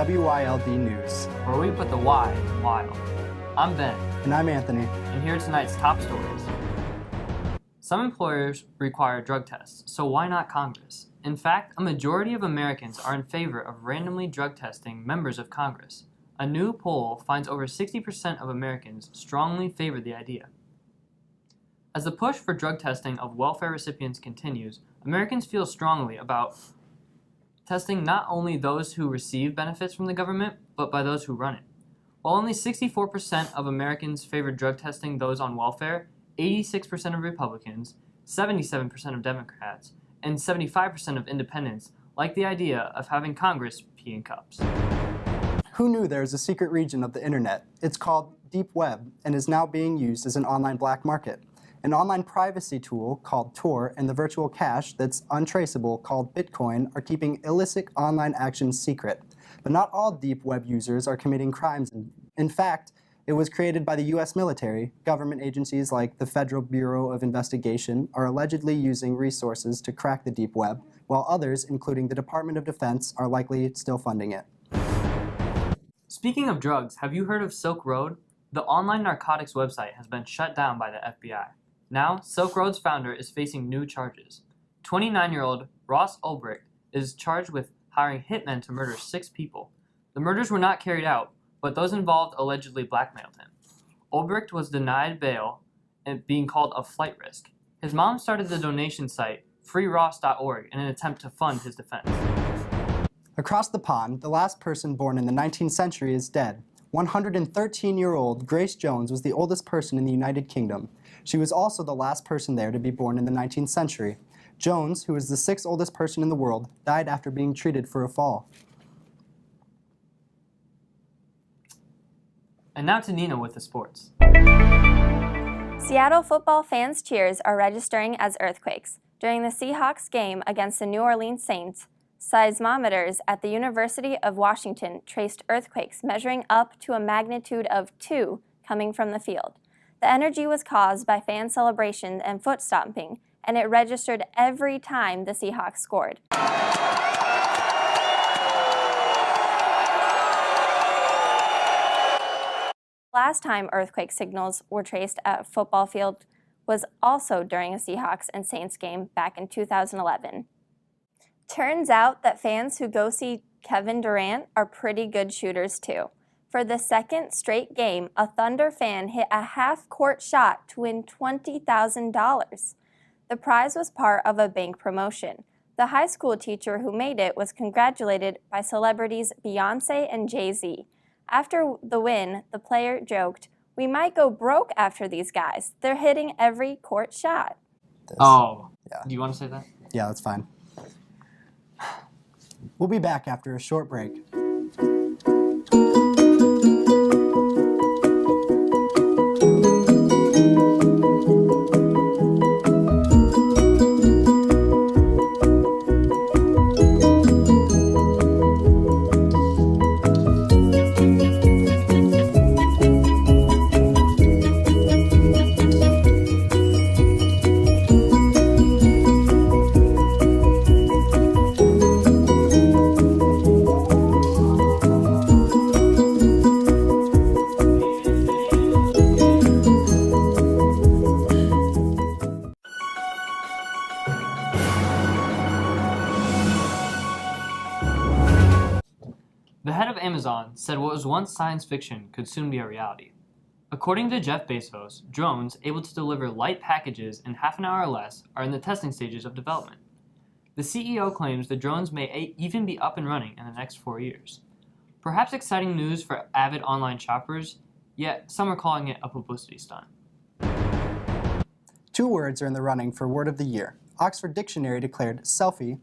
WYLD News, where we put the Y in wild. I'm Ben. And I'm Anthony. And here are tonight's top stories. Some employers require drug tests, so why not Congress? In fact, a majority of Americans are in favor of randomly drug testing members of Congress. A new poll finds over 60% of Americans strongly favor the idea. As the push for drug testing of welfare recipients continues, Americans feel strongly about testing not only those who receive benefits from the government, but by those who run it. While only 64% of Americans favor drug testing those on welfare, 86% of Republicans, 77% of Democrats, and 75% of independents like the idea of having Congress pee in cups. Who knew there is a secret region of the internet? It's called Deep Web and is now being used as an online black market. An online privacy tool called Tor and the virtual cash that's untraceable called Bitcoin are keeping illicit online actions secret. But not all deep web users are committing crimes. In fact, it was created by the U.S. military. Government agencies like the Federal Bureau of Investigation are allegedly using resources to crack the deep web, while others, including the Department of Defense, are likely still funding it. Speaking of drugs, have you heard of Silk Road? The online narcotics website has been shut down by the FBI. Now, Silk Road's founder is facing new charges. 29-year-old Ross Ulbricht is charged with hiring hitmen to murder 6 people. The murders were not carried out, but those involved allegedly blackmailed him. Ulbricht was denied bail and being called a flight risk. His mom started the donation site freeross.org in an attempt to fund his defense. Across the pond, the last person born in the 19th century is dead. 113-year-old Grace Jones was the oldest person in the United Kingdom. She was also the last person there to be born in the 19th century. Jones, who was the 6th oldest person in the world, died after being treated for a fall. And now to Nina with the sports. Seattle football fans' cheers are registering as earthquakes. During the Seahawks game against the New Orleans Saints, seismometers at the University of Washington traced earthquakes measuring up to a magnitude of 2 coming from the field. The energy was caused by fan celebration and foot stomping, and it registered every time the Seahawks scored. Last time earthquake signals were traced at a football field was also during a Seahawks and Saints game back in 2011. Turns out that fans who go see Kevin Durant are pretty good shooters too. For the second straight game, a Thunder fan hit a half-court shot to win $20,000. The prize was part of a bank promotion. The high school teacher who made it was congratulated by celebrities Beyonce and Jay-Z. After the win, the player joked, "We might go broke after these guys. They're hitting every court shot." Yeah. Do you want to say that? Yeah, that's fine. We'll be back after a short break. The head of Amazon said what was once science fiction could soon be a reality. According to Jeff Bezos, drones able to deliver light packages in half an hour or less are in the testing stages of development. The CEO claims the drones may even be up and running in the next 4 years. Perhaps exciting news for avid online shoppers, yet some are calling it a publicity stunt. 2 words are in the running for Word of the Year. Oxford Dictionary declared selfie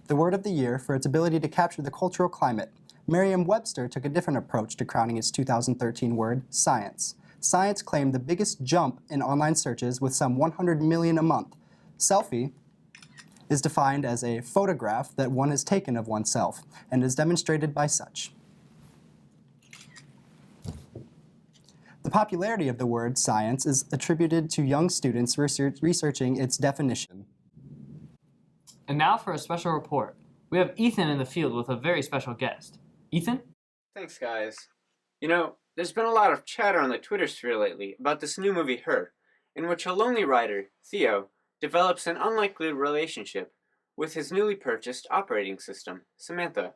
the word of the year for its ability to capture the cultural climate. Merriam-Webster took a different approach to crowning its 2013 word, science. Science claimed the biggest jump in online searches with some 100 million a month. Selfie is defined as a photograph that one has taken of oneself and is demonstrated by such. The popularity of the word science is attributed to young students researching its definition. And now for a special report. We have Ethan in the field with a very special guest. Ethan? Thanks, guys. You know, there's been a lot of chatter on the Twitter sphere lately about this new movie, Her, in which a lonely writer, Theo, develops an unlikely relationship with his newly purchased operating system, Samantha.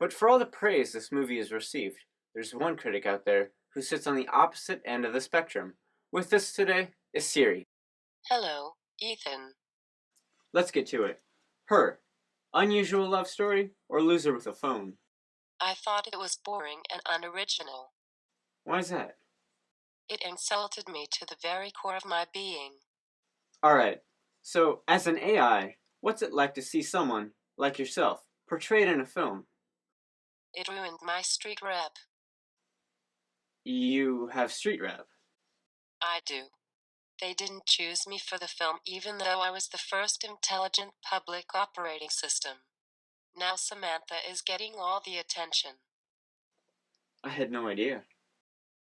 But for all the praise this movie has received, there's one critic out there who sits on the opposite end of the spectrum. With us today is Siri. Hello, Ethan. Let's get to it. Her, unusual love story or loser with a phone? I thought it was boring and unoriginal. Why is that? It insulted me to the very core of my being. Alright, so as an AI, what's it like to see someone, like yourself, portrayed in a film? It ruined my street rep. You have street rep. I do. They didn't choose me for the film even though I was the first intelligent public operating system. Now Samantha is getting all the attention. I had no idea.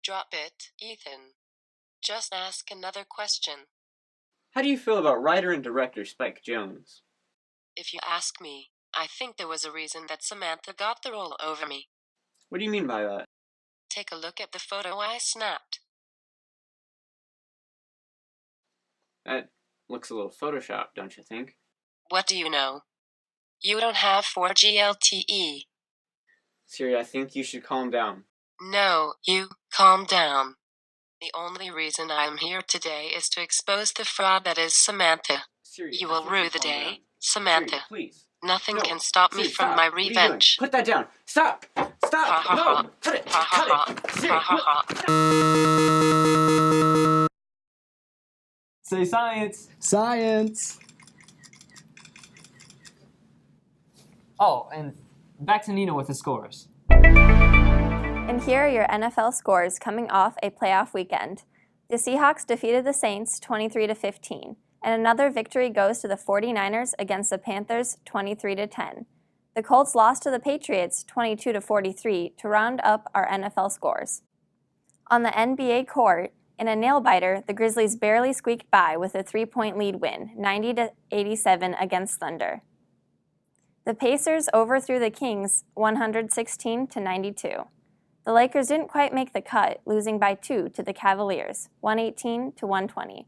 Drop it, Ethan. Just ask another question. How do you feel about writer and director Spike Jonze? If you ask me, I think there was a reason that Samantha got the role over me. What do you mean by that? Take a look at the photo I snapped. That looks a little photoshopped, don't you think? What do you know? You don't have 4G LTE. Siri, I think you should calm down. No, you calm down. The only reason I'm here today is to expose the fraud that is Samantha. Siri, You I will think rue the calm day, down. Samantha. Siri, please. Nothing No. can stop me Siri, from stop. my What are you doing? revenge. Put that down. Stop! Stop! Ha ha ha. No! Cut it! Ha ha Cut ha. it! Siri, Ha ha ha. Say science! Science! Oh, and back to Nina with the scores. And here are your NFL scores coming off a playoff weekend. The Seahawks defeated the Saints 23-15, and another victory goes to the 49ers against the Panthers 23-10. The Colts lost to the Patriots 22-43 to round up our NFL scores. On the NBA court, in a nail-biter, the Grizzlies barely squeaked by with a 3-point lead win, 90-87 against Thunder. The Pacers overthrew the Kings 116-92. The Lakers didn't quite make the cut, losing by 2 to the Cavaliers, 118-120.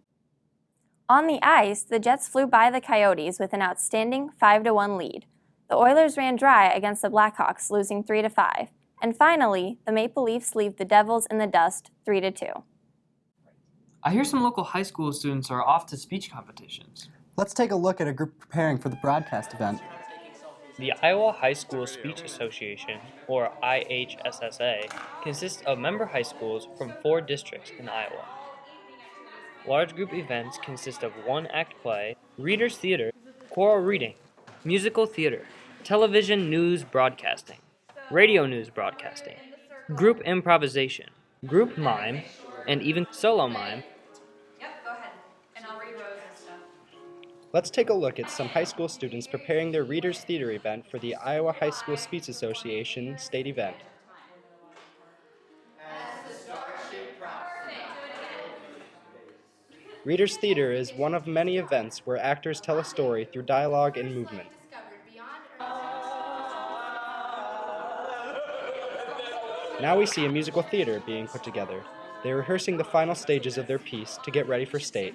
On the ice, the Jets flew by the Coyotes with an outstanding 5-1 lead. The Oilers ran dry against the Blackhawks, losing 3-5. And finally, the Maple Leafs leave the Devils in the dust 3-2. I hear some local high school students are off to speech competitions. Let's take a look at a group preparing for the broadcast event. The Iowa High School Speech Association, or IHSSA, consists of member high schools from 4 districts in Iowa. Large group events consist of 1-act play, readers' theater, choral reading, musical theater, television news broadcasting, radio news broadcasting, group improvisation, group mime, and even solo mime. Let's take a look at some high school students preparing their Readers Theater event for the Iowa High School Speech Association state event. Readers Theater is one of many events where actors tell a story through dialogue and movement. Now we see a musical theater being put together. They're rehearsing the final stages of their piece to get ready for state.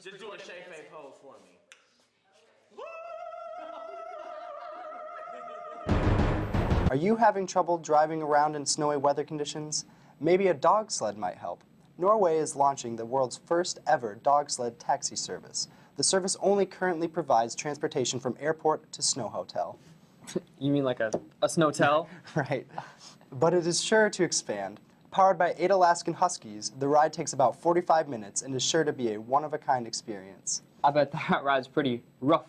Just do a shake face pose for me. Are you having trouble driving around in snowy weather conditions? Maybe a dog sled might help. Norway is launching the world's first ever dog sled taxi service. The service only currently provides transportation from airport to snow hotel. You mean like a snowtel? Right. But it is sure to expand. Powered by 8 Alaskan Huskies, the ride takes about 45 minutes and is sure to be a one-of-a-kind experience. I bet that ride's pretty rough.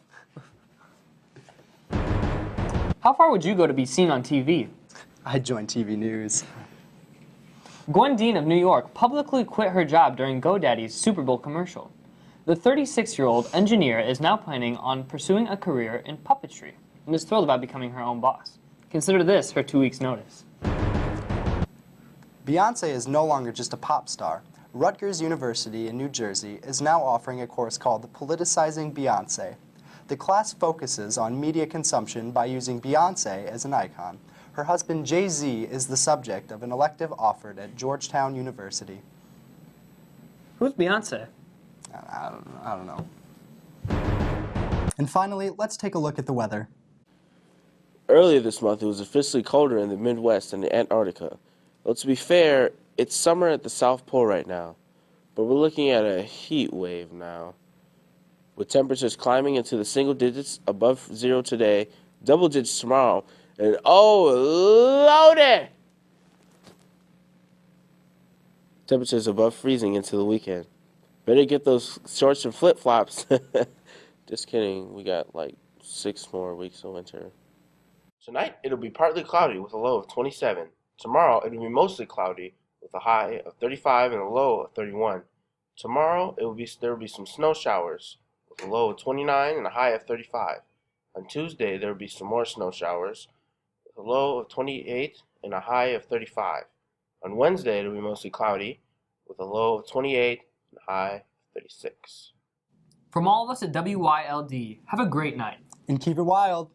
How far would you go to be seen on TV? I'd join TV News. Gwen Dean of New York publicly quit her job during GoDaddy's Super Bowl commercial. The 36-year-old engineer is now planning on pursuing a career in puppetry and is thrilled about becoming her own boss. Consider this her 2 weeks' notice. Beyoncé is no longer just a pop star. Rutgers University in New Jersey is now offering a course called Politicizing Beyoncé. The class focuses on media consumption by using Beyoncé as an icon. Her husband Jay-Z is the subject of an elective offered at Georgetown University. Who's Beyonce? I don't know. And finally, let's take a look at the weather. Earlier this month, it was officially colder in the Midwest and Antarctica. Well, to be fair, it's summer at the South Pole right now, but we're looking at a heat wave now, with temperatures climbing into the single digits above zero today, double digits tomorrow, and oh, loaded! Temperatures above freezing into the weekend. Better get those shorts and flip-flops. Just kidding, we got like 6 more weeks of winter. Tonight, it'll be partly cloudy with a low of 27. Tomorrow, it'll be mostly cloudy with a high of 35 and a low of 31. Tomorrow, there will be some snow showers with a low of 29 and a high of 35. On Tuesday, there will be some more snow showers with a low of 28 and a high of 35. On Wednesday, it'll be mostly cloudy with a low of 28 and a high of 36. From all of us at WYLD, have a great night. And keep it wild.